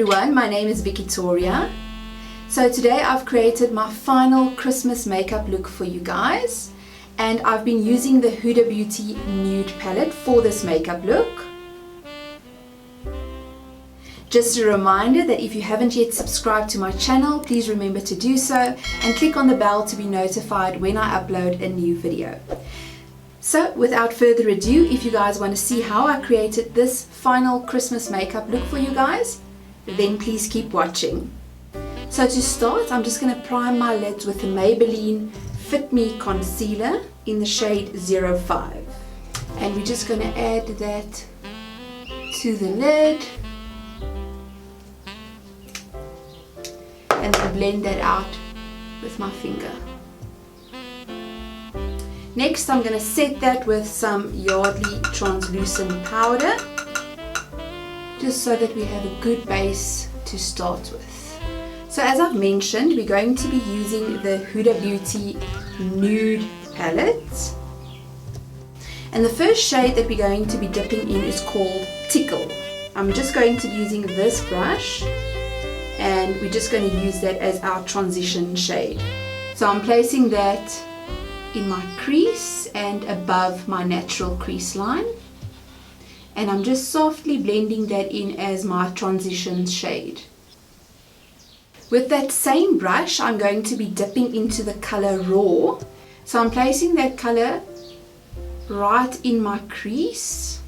everyone, my name is VikkiToria. So today I've created my final Christmas makeup look for you guys, and I've been using the HudaBeauty Nude palette for this makeup look. Just a reminder that if you haven't yet subscribed to my channel, please remember to do so and click on the bell to be notified when I upload a new video. So without further ado, if you guys want to see how I created this final Christmas makeup look for you guys, then please keep watching. So to start, I'm just going to prime my lids with the Maybelline Fit Me Concealer in the shade 05. And we're just going to add that to the lid. And then blend that out with my finger. Next, I'm going to set that with some Yardley translucent powder, just so that we have a good base to start with. So as I've mentioned, we're going to be using the HudaBeauty Nude palette. And the first shade that we're going to be dipping in is called Tickle. I'm just going to be using this brush, and we're just going to use that as our transition shade. So I'm placing that in my crease and above my natural crease line, and I'm just softly blending that in as my transition shade. With that same brush, I'm going to be dipping into the color Raw. So I'm placing that color right in my crease,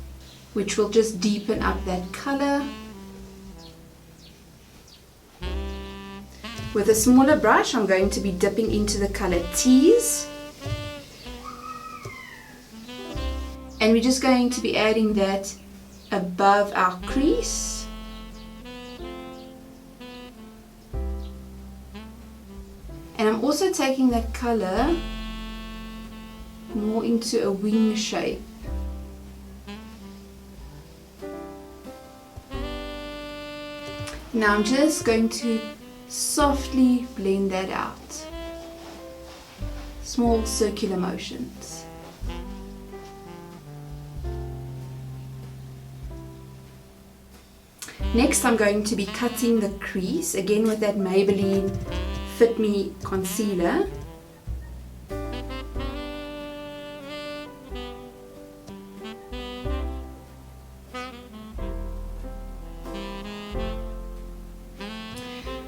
which will just deepen up that color. With a smaller brush, I'm going to be dipping into the color Tease. And we're just going to be adding that above our crease. And I'm also taking that color more into a wing shape. Now I'm just going to softly blend that out. Small circular motions. Next, I'm going to be cutting the crease again with that Maybelline Fit Me Concealer.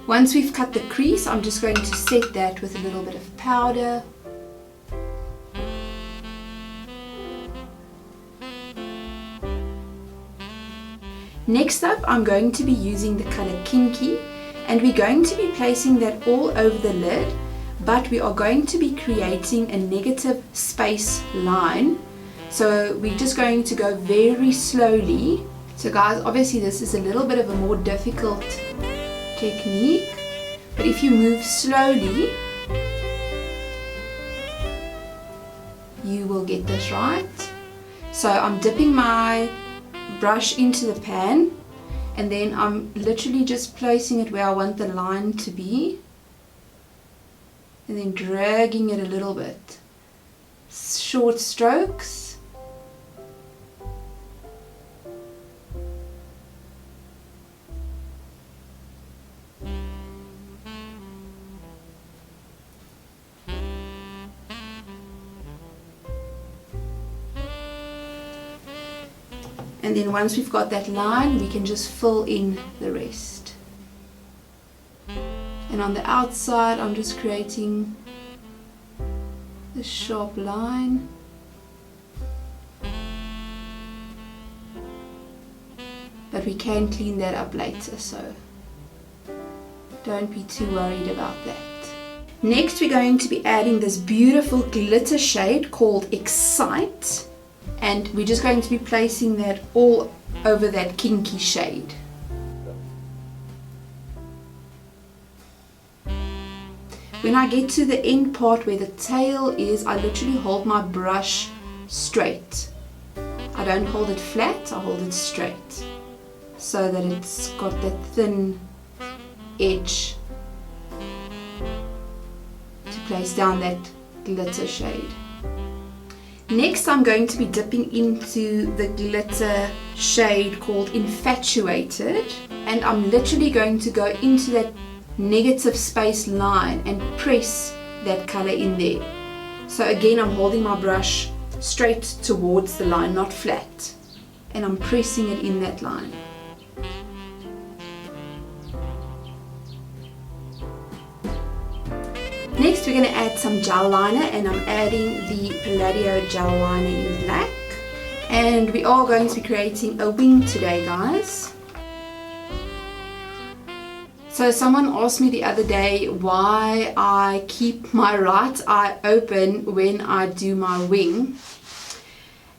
Once we've cut the crease, I'm just going to set that with a little bit of powder. Next up, I'm going to be using the color Kinky, and we're going to be placing that all over the lid, but we are going to be creating a negative space line. So we're just going to go very slowly. So guys, obviously this is a little bit of a more difficult technique, but if you move slowly, you will get this right. So I'm dipping my brush into the pan, and then I'm literally just placing it where I want the line to be, and then dragging it a little bit. Short strokes. And then once we've got that line, we can just fill in the rest. And on the outside, I'm just creating a sharp line. But we can clean that up later, so don't be too worried about that. Next, we're going to be adding this beautiful glitter shade called Excite. And we're just going to be placing that all over that Kinky shade. When I get to the end part where the tail is, I literally hold my brush straight. I don't hold it flat, I hold it straight, so that it's got that thin edge to place down that glitter shade. Next, I'm going to be dipping into the glitter shade called Infatuated, and I'm literally going to go into that negative space line and press that color in there. So again, I'm holding my brush straight towards the line, not flat, and I'm pressing it in that line. Next, we're going to add some gel liner, and I'm adding the Palladio gel liner in black. And we are going to be creating a wing today, guys. So someone asked me the other day why I keep my right eye open when I do my wing.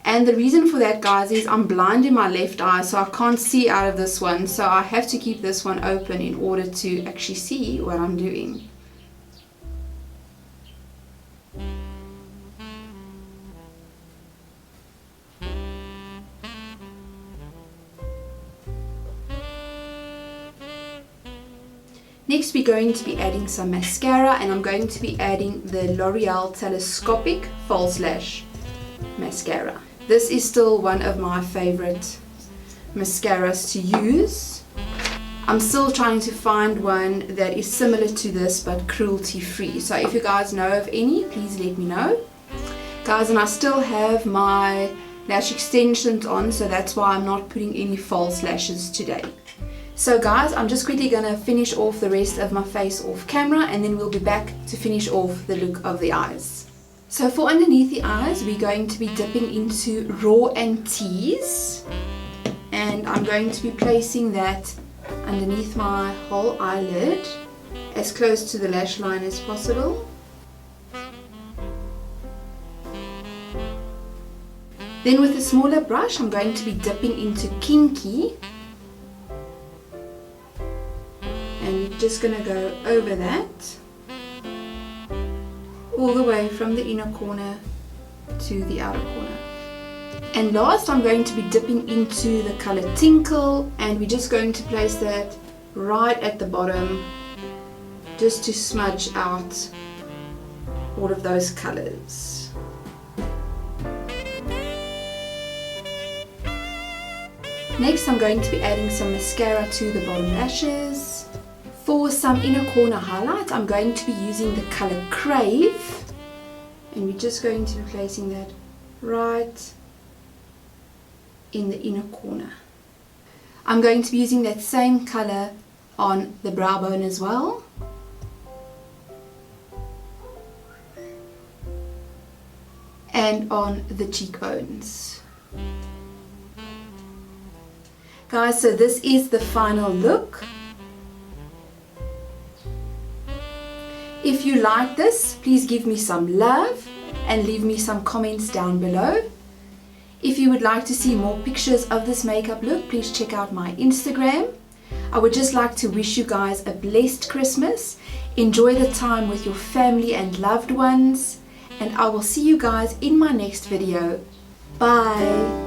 And the reason for that, guys, is I'm blind in my left eye, so I can't see out of this one. So I have to keep this one open in order to actually see what I'm doing. Next, we're going to be adding some mascara, and I'm going to be adding the Loreal Telescopic False Lash mascara. This is still one of my favorite mascaras to use. I'm still trying to find one that is similar to this but cruelty free. So if you guys know of any, please let me know. Guys, and I still have my lash extensions on, so that's why I'm not putting any false lashes today. So guys, I'm just quickly going to finish off the rest of my face off camera, and then we'll be back to finish off the look of the eyes. So for underneath the eyes, we're going to be dipping into Raw and Tease, and I'm going to be placing that underneath my whole eyelid as close to the lash line as possible. Then with a smaller brush, I'm going to be dipping into Kinky, and we're just going to go over that all the way from the inner corner to the outer corner. And last, I'm going to be dipping into the color Tickle, and we're just going to place that right at the bottom just to smudge out all of those colors. Next, I'm going to be adding some mascara to the bottom lashes. For some inner corner highlight, I'm going to be using the color Crave, and we're just going to be placing that right in the inner corner. I'm going to be using that same color on the brow bone as well. And on the cheekbones. Guys, so this is the final look. If you like this, please give me some love and leave me some comments down below. If you would like to see more pictures of this makeup look, please check out my Instagram. I would just like to wish you guys a blessed Christmas. Enjoy the time with your family and loved ones, and I will see you guys in my next video. Bye!